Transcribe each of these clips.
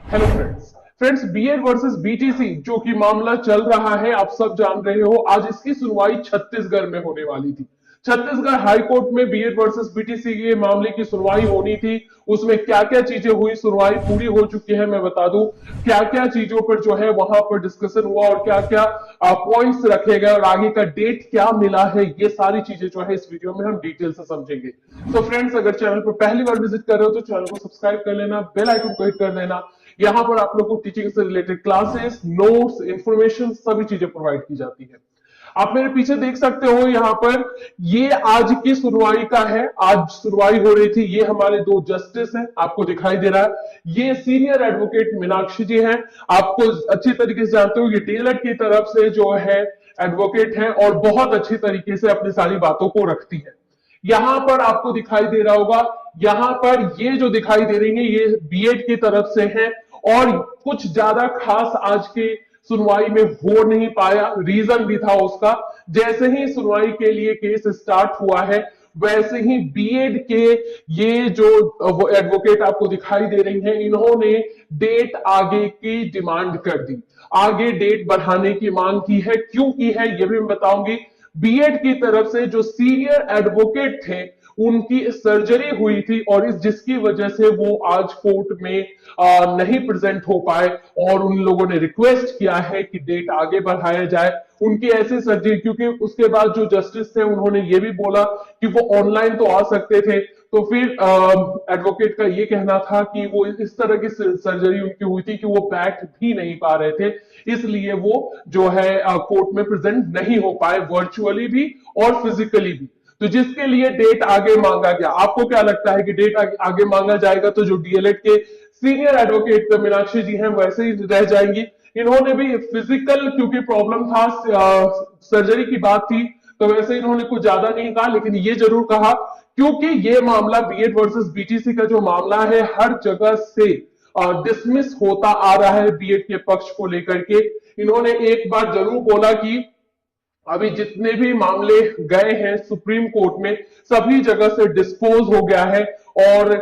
Hello friends BEd versus BTC जो कि मामला चल रहा है, आप सब जान रहे हो। आज इसकी सुनवाई छत्तीसगढ़ में होने वाली थी। छत्तीसगढ़ हाई कोर्ट में बीएड वर्सेस बीटीसी के मामले की सुनवाई होनी थी। उसमें क्या क्या चीजें हुई, सुनवाई पूरी हो चुकी है। मैं बता दूं क्या क्या चीजों पर जो है वहां पर डिस्कशन हुआ और क्या क्या पॉइंट्स रखे गए और आगे का डेट क्या मिला है। ये सारी चीजें जो है इस वीडियो में हम डिटेल से समझेंगे। तो फ्रेंड्स, अगर चैनल पर पहली बार विजिट कर रहे हो तो चैनल को सब्सक्राइब कर लेना, बेल आइकन को हिट कर देना। यहाँ पर आप लोग को टीचिंग से रिलेटेड क्लासेस, नोट्स, इंफॉर्मेशन सभी चीजें प्रोवाइड की जाती है। आप मेरे पीछे देख सकते हो यहाँ पर, ये आज की सुनवाई का है। आज सुनवाई हो रही थी। ये हमारे दो जस्टिस हैं, आपको दिखाई दे रहा है। ये सीनियर एडवोकेट मीनाक्षी जी हैं। आपको अच्छी तरीके से जानते हो, ये डीएलएड की तरफ से जो है एडवोकेट हैं और बहुत अच्छी तरीके से अपनी सारी बातों को रखती है। यहां पर आपको दिखाई दे रहा होगा, यहां पर ये जो दिखाई दे रही है ये बीएड की तरफ से है। और कुछ ज्यादा खास आज के सुनवाई में हो नहीं पाया, रीजन भी था उसका। जैसे ही सुनवाई के लिए केस स्टार्ट हुआ है वैसे ही बीएड के ये जो एडवोकेट आपको दिखाई दे रही हैं, इन्होंने डेट आगे की डिमांड कर दी। आगे डेट बढ़ाने की मांग की है। क्यों की है ये भी मैं बताऊंगी। बीएड की तरफ से जो सीनियर एडवोकेट थे उनकी सर्जरी हुई थी और इस जिसकी वजह से वो आज कोर्ट में नहीं प्रेजेंट हो पाए और उन लोगों ने रिक्वेस्ट किया है कि डेट आगे बढ़ाया जाए। उनकी ऐसी सर्जरी, क्योंकि उसके बाद जो जस्टिस थे उन्होंने ये भी बोला कि वो ऑनलाइन तो आ सकते थे, तो फिर एडवोकेट का ये कहना था कि वो इस तरह की सर्जरी उनकी हुई थी कि वो बैठ भी नहीं पा रहे थे, इसलिए वो जो है कोर्ट में प्रेजेंट नहीं हो पाए, वर्चुअली भी और फिजिकली भी। तो जिसके लिए डेट आगे मांगा गया। आपको क्या लगता है कि डेट आगे मांगा जाएगा तो जो डीएलएड के सीनियर एडवोकेट मीनाक्षी जी हैं वैसे ही रह जाएंगी? इन्होंने भी फिजिकल, क्योंकि प्रॉब्लम था, सर्जरी की बात थी, तो वैसे इन्होंने कुछ ज्यादा नहीं कहा, लेकिन ये जरूर कहा क्योंकि ये मामला बीएड वर्सेस बीटीसी का जो मामला है हर जगह से डिसमिस होता आ रहा है बीएड के पक्ष को लेकर के। इन्होंने एक बार जरूर बोला कि अभी जितने भी मामले गए हैं सुप्रीम कोर्ट में सभी जगह से डिस्पोज हो गया है और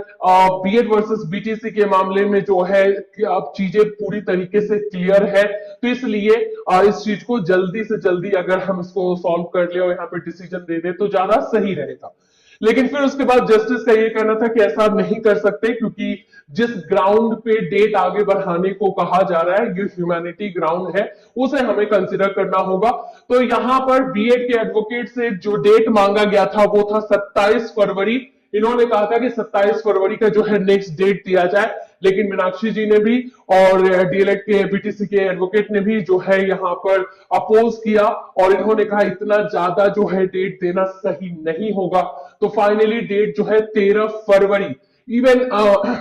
बीएड वर्सेस बीटीसी के मामले में जो है अब चीजें पूरी तरीके से क्लियर है। तो इसलिए इस चीज को जल्दी से जल्दी अगर हम इसको सॉल्व कर ले और यहाँ पे डिसीजन दे दे तो ज्यादा सही रहेगा। लेकिन फिर उसके बाद जस्टिस का ये कहना था कि ऐसा नहीं कर सकते, क्योंकि जिस ग्राउंड पे डेट आगे बढ़ाने को कहा जा रहा है ये ह्यूमैनिटी ग्राउंड है, उसे हमें कंसिडर करना होगा। तो यहां पर बीएड के एडवोकेट से जो डेट मांगा गया था वो था 27 फरवरी। इन्होंने कहा था कि 27 फरवरी का जो है नेक्स्ट डेट दिया जाए, लेकिन मीनाक्षी जी ने भी और डीएलएड के बीटीसी के एडवोकेट ने भी जो है यहाँ पर अपोज किया और इन्होंने कहा इतना ज्यादा जो है डेट देना सही नहीं होगा। तो फाइनली डेट जो है 13 फरवरी। इवन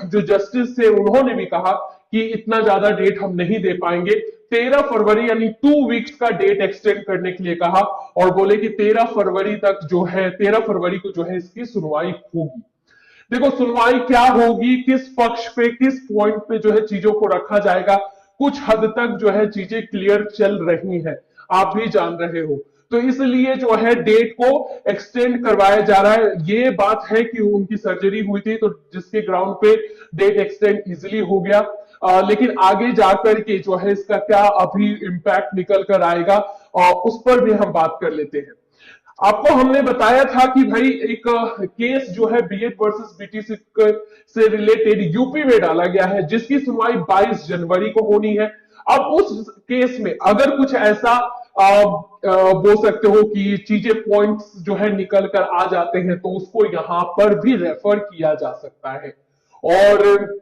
जो जस्टिस थे उन्होंने भी कहा कि इतना ज्यादा डेट हम नहीं दे पाएंगे। 13 फरवरी यानी 2 वीक्स का डेट एक्सटेंड करने के लिए कहा और बोले कि 13 फरवरी तक जो है 13 फरवरी को जो है इसकी सुनवाई होगी। देखो सुनवाई क्या होगी, किस पक्ष पे किस पॉइंट पे जो है चीजों को रखा जाएगा, कुछ हद तक जो है चीजें क्लियर चल रही हैं, आप भी जान रहे हो। तो इसलिए जो है डेट को एक्सटेंड करवाया जा रहा है। ये बात है कि उनकी सर्जरी हुई थी तो जिसके ग्राउंड पे डेट एक्सटेंड इजिली हो गया। लेकिन आगे जाकर के जो है इसका क्या अभी इम्पैक्ट निकल कर आएगा और उस पर भी हम बात कर लेते हैं। आपको हमने बताया था कि भाई एक केस जो है बीएड वर्सेस बीटीसी से रिलेटेड यूपी में डाला गया है, जिसकी सुनवाई 22 जनवरी को होनी है। अब उस केस में अगर कुछ ऐसा बोल सकते हो कि चीजें पॉइंट्स जो है निकल कर आ जाते हैं तो उसको यहां पर भी रेफर किया जा सकता है और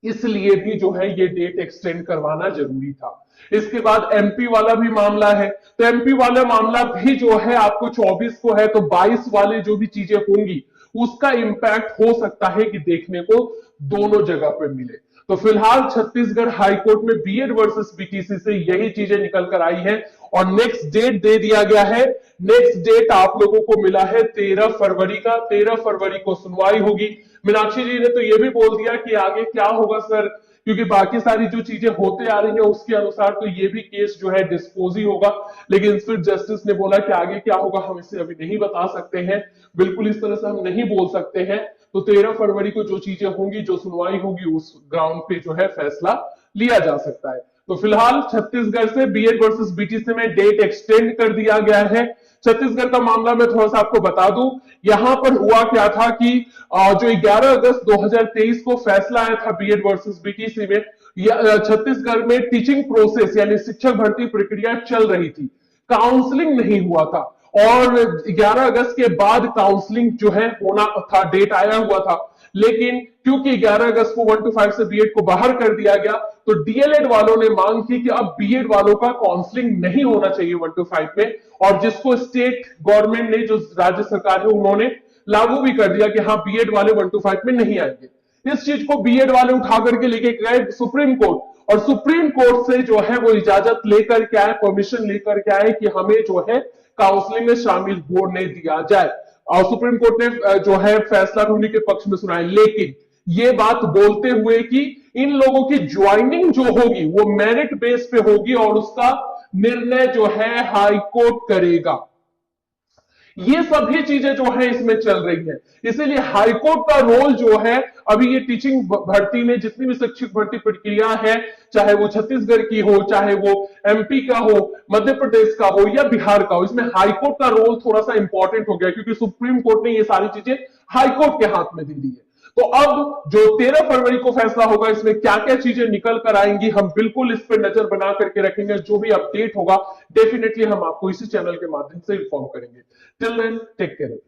इसलिए भी जो है ये डेट एक्सटेंड करवाना जरूरी था। इसके बाद एमपी वाला भी मामला है, तो एमपी वाला मामला भी जो है आपको 24 को है, तो 22 वाले जो भी चीजें होंगी उसका इंपैक्ट हो सकता है कि देखने को दोनों जगह पे मिले। तो फिलहाल छत्तीसगढ़ हाईकोर्ट में बीएड वर्सेस बीटीसी से यही चीजें निकल कर आई है और नेक्स्ट डेट दे दिया गया है। नेक्स्ट डेट आप लोगों को मिला है 13 फरवरी का। 13 फरवरी को सुनवाई होगी। मीनाक्षी जी ने तो ये भी बोल दिया कि आगे क्या होगा सर, क्योंकि बाकी सारी जो चीजें होते आ रही है उसके अनुसार तो ये भी केस जो है डिस्पोज ही होगा। लेकिन फिर जस्टिस ने बोला कि आगे क्या होगा हम इसे अभी नहीं बता सकते हैं, बिल्कुल इस तरह से हम नहीं बोल सकते हैं। तो 13 फरवरी को जो चीजें होंगी, जो सुनवाई होगी, उस ग्राउंड पे जो है फैसला लिया जा सकता है। तो फिलहाल छत्तीसगढ़ से बीएड वर्सेस बीटीसी में डेट एक्सटेंड कर दिया गया है। छत्तीसगढ़ का मामला मैं थोड़ा सा आपको बता दूं, यहां पर हुआ क्या था कि जो 11 अगस्त 2023 को फैसला आया था बीएड वर्सेस बीटीसी में, छत्तीसगढ़ में टीचिंग प्रोसेस यानी शिक्षक भर्ती प्रक्रिया चल रही थी, काउंसलिंग नहीं हुआ था। और 11 अगस्त के बाद काउंसलिंग जो है होना था, डेट आया हुआ था, लेकिन क्योंकि 11 अगस्त को 1 to 5 से बीएड को बाहर कर दिया गया, तो डीएलएड वालों ने मांग की कि अब बीएड वालों का काउंसलिंग नहीं होना चाहिए 1 to 5 में, और जिसको स्टेट गवर्नमेंट ने, जो राज्य सरकार है, उन्होंने लागू भी कर दिया कि हाँ बीएड वाले 1 to 5 में नहीं आएंगे। इस चीज को बीएड वाले उठा करके लेके गए सुप्रीम कोर्ट, और सुप्रीम कोर्ट से जो है वो इजाजत लेकर के आए, परमिशन लेकर के आए कि हमें जो है काउंसलिंग में शामिल होने दिया जाए। और सुप्रीम कोर्ट ने जो है फैसला उन्हीं के पक्ष में सुनाया, लेकिन ये बात बोलते हुए कि इन लोगों की ज्वाइनिंग जो होगी वो मेरिट बेस पे होगी और उसका निर्णय जो है हाई कोर्ट करेगा। ये सभी चीजें जो है इसमें चल रही है, इसीलिए हाईकोर्ट का रोल जो है अभी ये टीचिंग भर्ती में जितनी भी शिक्षक भर्ती प्रक्रिया है, चाहे वो छत्तीसगढ़ की हो, चाहे वो एमपी का हो, मध्य प्रदेश का हो या बिहार का हो, इसमें हाईकोर्ट का रोल थोड़ा सा इंपॉर्टेंट हो गया, क्योंकि सुप्रीम कोर्ट ने ये सारी चीजें हाईकोर्ट के हाथ में दे दी है। तो अब जो 13 फरवरी को फैसला होगा, इसमें क्या क्या चीजें निकल कर आएंगी, हम बिल्कुल इस पर नजर बना करके रखेंगे। जो भी अपडेट होगा डेफिनेटली हम आपको इसी चैनल के माध्यम से इन्फॉर्म करेंगे। Till then take care.